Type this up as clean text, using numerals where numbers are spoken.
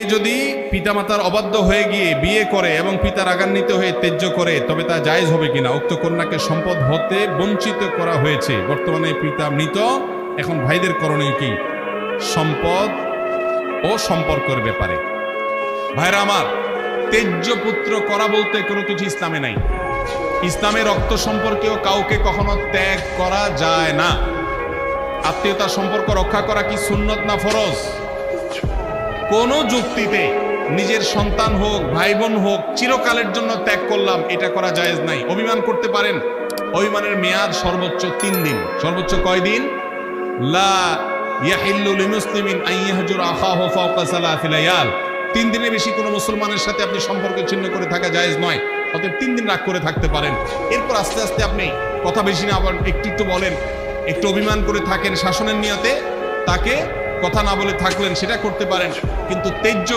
যদি পিতামাতার অবাধ্য হয়ে গিয়ে বিয়ে করে এবং পিতা রাগান্বিত হয়ে ত্যায্য করে তবে তা জায়েজ হবে কিনা? উক্ত কন্যাকে সম্পদ হতে বঞ্চিত করা হয়েছে, বর্তমানে পিতা মৃত, এখন ভাইদের করণীয় কি সম্পদ ও সম্পর্কের ব্যাপারে? ভাইরা আমার, ত্যায্য পুত্র করা বলতে কোনো কিছু ইসলামে নাই। ইসলামে রক্ত সম্পর্কেও কাউকে কখনো ত্যাগ করা যায় না। আত্মীয়তার সম্পর্ক রক্ষা করা কি সুন্নত না ফরজ? কোন যুক্তিতে নিজের সন্তান হোক ভাই বোন হোক চিরকালের জন্য ত্যাগ করলাম এটা করা জায়েজ নাই। অভিমান করতে পারেন, অভিমানের মেয়াদ সর্বোচ্চ 3 দিন। সর্বোচ্চ কয় দিন? লা ইয়াহিল্লু লিমুসলিমিন আন ইয়াহজুরা আখাহু ফাওকা সালাসি লায়াল। 3 দিনের বেশি কোনো মুসলমানের সাথে আপনি সম্পর্ক ছিন্ন করে থাকা জায়েজ নয়। অতএব 3 দিন রাগ করে থাকতে পারেন। এরপর আস্তে আস্তে আপনি কথা বেশি না আবার একটু বলেন, একটু অভিমান করে থাকেন শাসনের নিয়তে, তাকে কথা না বলে থাকলেন, সেটা করতে পারেন। কিন্তু ত্যায্য